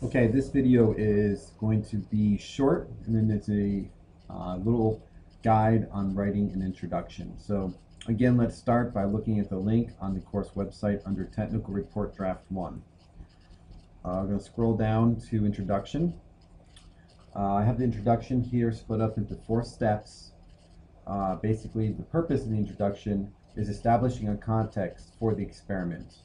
Okay, this video is going to be short, and then it's a little guide on writing an introduction. So again, let's start by looking at the link on the course website under Technical Report Draft 1. I'm going to scroll down to Introduction. I have the introduction here split up into 4 steps. Basically, the purpose of the introduction is establishing a context for the experiment.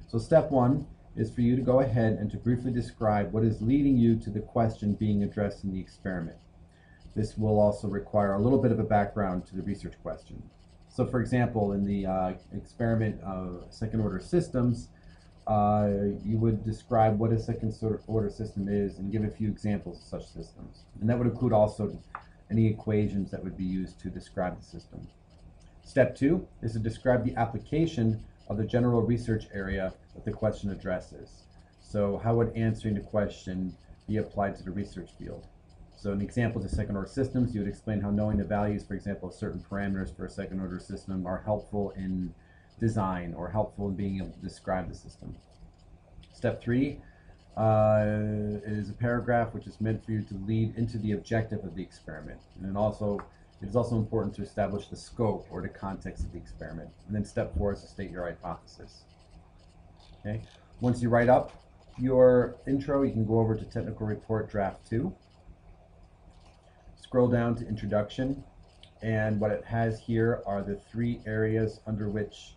So step 1 is for you to go ahead and to briefly describe what is leading you to the question being addressed in the experiment. This will also require a little bit of a background to the research question. So for example, in the experiment of second order systems, you would describe what a second order system is and give a few examples of such systems. And that would include also any equations that would be used to describe the system. Step 2 is to describe the application of the general research area that the question addresses. So how would answering the question be applied to the research field? So in examples of second order systems, you would explain how knowing the values, for example, of certain parameters for a second order system are helpful in design or helpful in being able to describe the system. Step 3 is a paragraph which is meant for you to lead into the objective of the experiment. And then also, it is also important to establish the scope or the context of the experiment. And then step 4 is to state your hypothesis. Okay. Once you write up your intro, you can go over to Technical Report Draft 2. Scroll down to Introduction, and what it has here are the 3 areas under which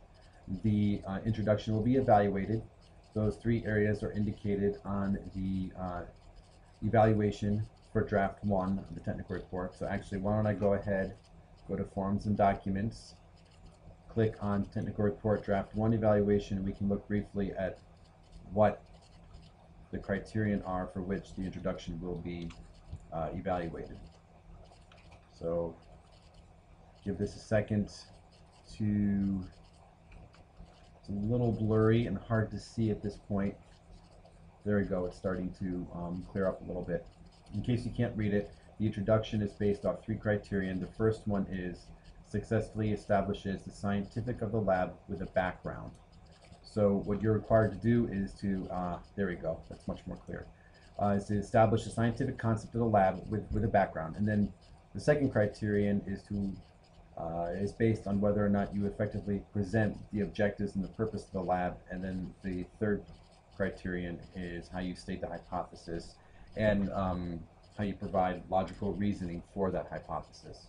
the introduction will be evaluated. Those 3 areas are indicated on the evaluation for Draft 1 of the technical report. So actually, why don't I go ahead, go to Forms and Documents, click on Technical Report Draft 1 Evaluation, and we can look briefly at what the criterion are for which the introduction will be evaluated. So give this a second to, it's a little blurry and hard to see at this point. There we go, it's starting to clear up a little bit. In case you can't read it, the introduction is based off 3 criterion. The first one is successfully establishes the scientific of the lab with a background. So what you're required to do is to, there we go, that's much more clear, is to establish a scientific concept of the lab with a background. And then the second criterion is to is based on whether or not you effectively present the objectives and the purpose of the lab. And then the third criterion is how you state the hypothesis and how you provide logical reasoning for that hypothesis.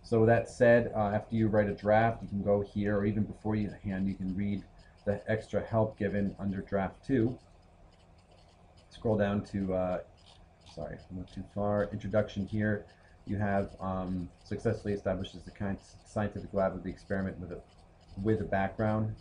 So with that said, after you write a draft, you can go here, or even before you hand, you can read the extra help given under Draft 2. Scroll down to, sorry, I went too far, Introduction here. You have successfully establishes the scientific lab of the experiment with a background.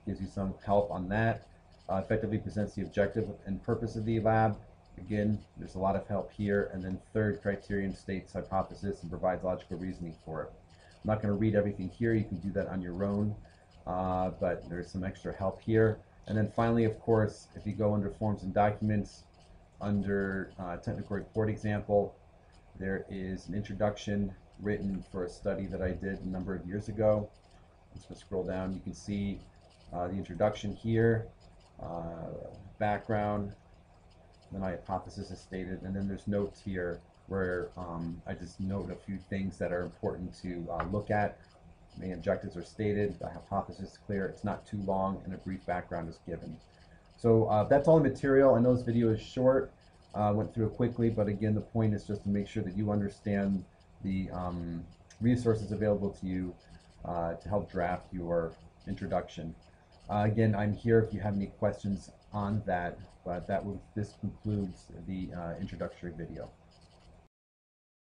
Gives you some help on that. Effectively presents the objective and purpose of the lab. Again, there's a lot of help here. And then third criterion states hypothesis and provides logical reasoning for it. I'm not going to read everything here. You can do that on your own, but there's some extra help here. And then finally, of course, if you go under Forms and Documents, under Technical Report Example, there is an introduction written for a study that I did a number of years ago. Let's just scroll down. You can see the introduction here, background, then my hypothesis is stated, and then there's notes here where I just note a few things that are important to look at. Main objectives are stated, the hypothesis is clear, it's not too long, and a brief background is given. So that's all the material. I know this video is short, went through it quickly, but again, the point is just to make sure that you understand the resources available to you to help draft your introduction. Again, I'm here if you have any questions on that, but this concludes the introductory video.